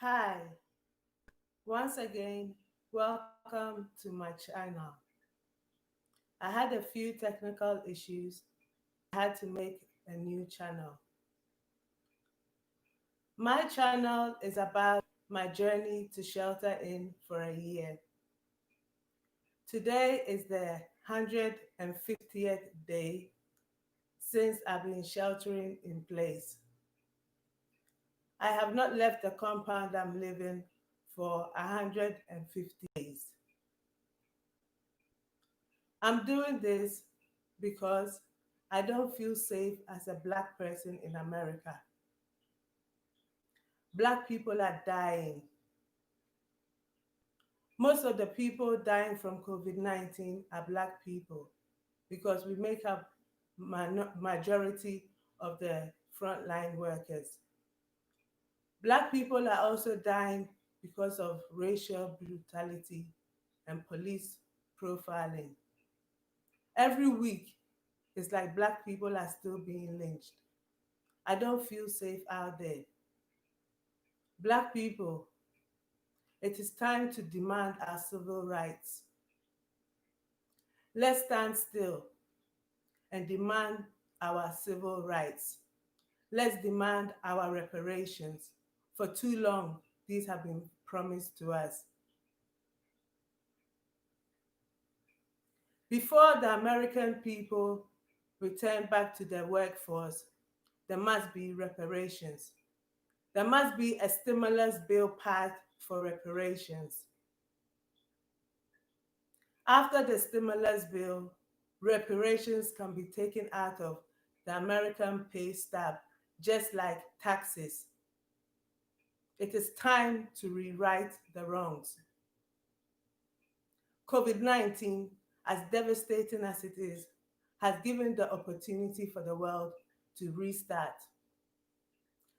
Hi, once again, welcome to my channel. I had a few technical issues. I had to make a new channel. My channel is about my journey to shelter in for a year. Today is the 150th day since I've been sheltering in place. I have not left the compound I'm living for 150 days. I'm doing this because I don't feel safe as a Black person in America. Black people are dying. Most of the people dying from COVID 19 are Black people because we make up majority of the frontline workers. Black people are also dying because of racial brutality and police profiling. Every week, it's like Black people are still being lynched. I don't feel safe out there. Black people, it is time to demand our civil rights. Let's stand still and demand our civil rights. Let's demand our reparations. For too long, these have been promised to us. Before the American people return back to the workforce, there must be reparations. There must be a stimulus bill passed for reparations. After the stimulus bill, reparations can be taken out of the American pay stub, just like taxes. It is time to rewrite the wrongs. COVID 19, as devastating as it is, has given the opportunity for the world to restart.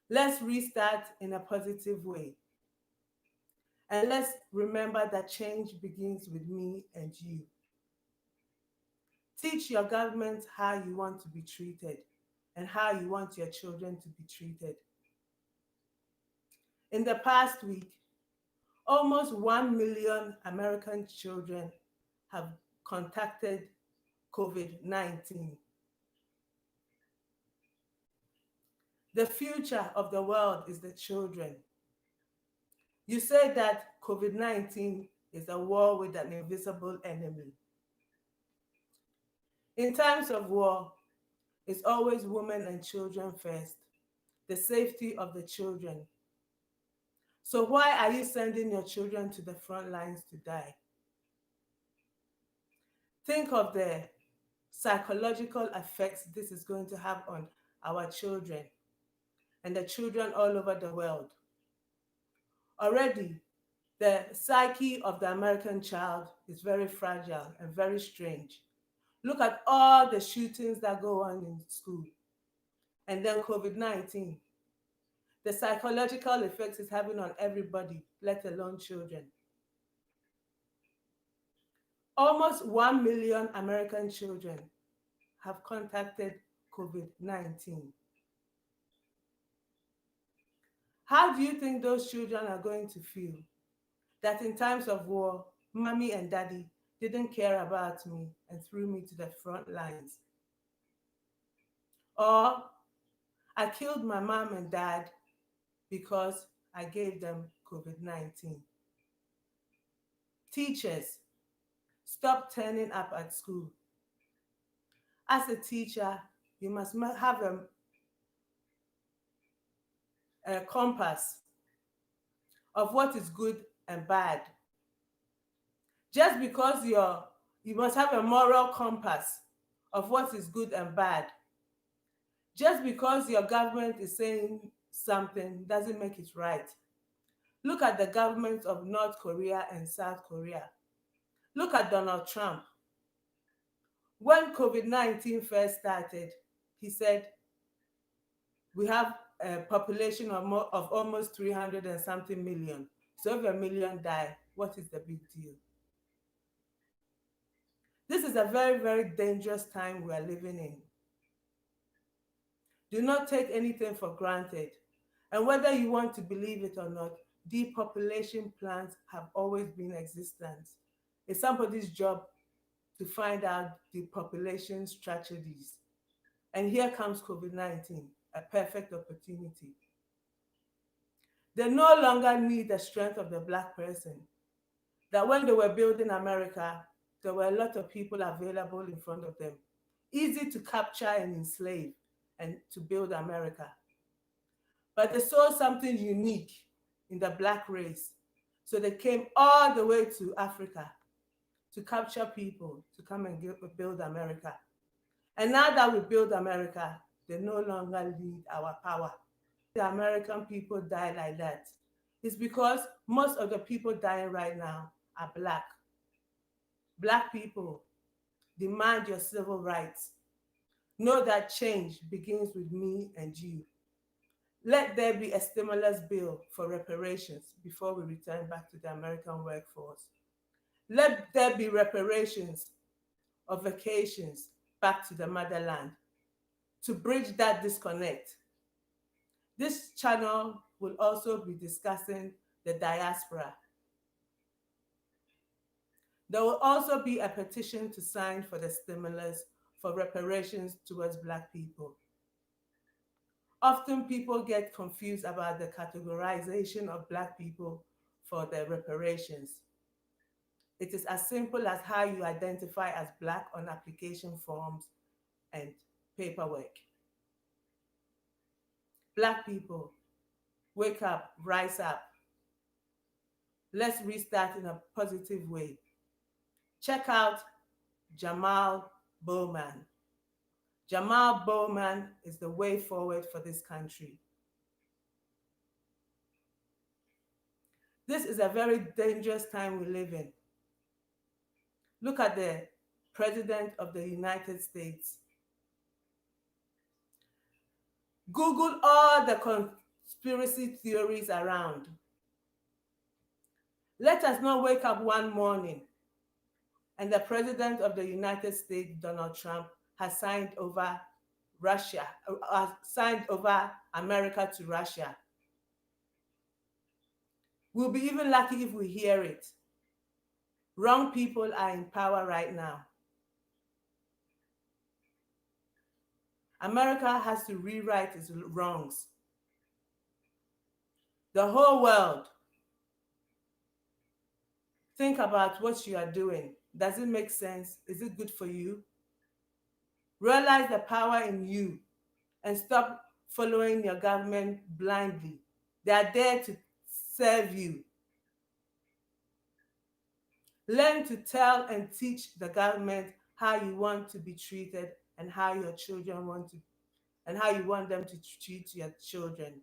Let's restart in a positive way. And let's remember that change begins with me and you. Teach your government how you want to be treated and how you want your children to be treated. In the past week, almost 1 million American children have contacted COVID 19. The future of the world is the children. You say that COVID 19 is a war with an invisible enemy. In times of war, it's always women and children first, the safety of the children. So why are you sending your children to the front lines to die? Think of the psychological effects this is going to have on our children and the children all over the world. Already, the psyche of the American child is very fragile and very strange. Look at all the shootings that go on in school. And then COVID 19, the psychological effects it's having on everybody, let alone children. Almost 1 million American children have contacted COVID 19. How do you think those children are going to feel that in times of war, mommy and daddy didn't care about me and threw me to the front lines? Or I killed my mom and dad because I gave them COVID 19. Teachers, stop turning up at school. As a teacher, you must have a compass of what is good and bad. Just because you must have a moral compass of what is good and bad. Just because your government is saying something doesn't make it right. Look at the governments of North Korea and South Korea. Look at Donald Trump. When COVID 19 first started, he said, we have a population of almost 300 and something million. So if a million die, what is the big deal? This is a very, very dangerous time we are living in. Do not take anything for granted. And whether you want to believe it or not, depopulation plans have always been in existence. It's somebody's job to find out the population strategies. And here comes COVID-19, a perfect opportunity. They no longer need the strength of the Black person. That when they were building America, there were a lot of people available in front of them, easy to capture and enslave and to build America. But they saw something unique in the Black race. So they came all the way to Africa to capture people, to come and build America. And now that we build America, they no longer need our power. The American people die like that. It's because most of the people dying right now are Black. Black people, demand your civil rights. Know that change begins with me and you. Let there be a stimulus bill for reparations before we return back to the American workforce. Let there be reparations of vacations back to the motherland to bridge that disconnect. This channel will also be discussing the diaspora. There will also be a petition to sign for the stimulus for reparations towards Black people. Often people get confused about the categorization of Black people for the reparations. It is as simple as how you identify as Black on application forms and paperwork. Black people, wake up, rise up. Let's restart in a positive way. Check out Jamal Bowman. Jamal Bowman is the way forward for this country. This is a very dangerous time we live in. Look at the President of the United States. Google all the conspiracy theories around. Let us not wake up one morning and the President of the United States, Donald Trump, has signed over Russia, signed over America to Russia. We'll be even lucky if we hear it. Wrong people are in power right now. America has to rewrite its wrongs. The whole world, think about what you are doing. Does it make sense? Is it good for you? Realize the power in you and stop following your government blindly. They are there to serve you. Learn to tell and teach the government how you want to be treated and how your children want to, and how you want them to treat your children.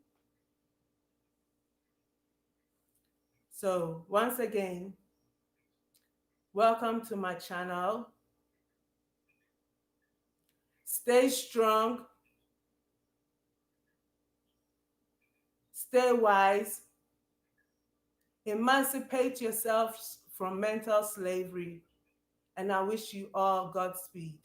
So once again, welcome to my channel. Stay strong, stay wise, emancipate yourselves from mental slavery, and I wish you all Godspeed.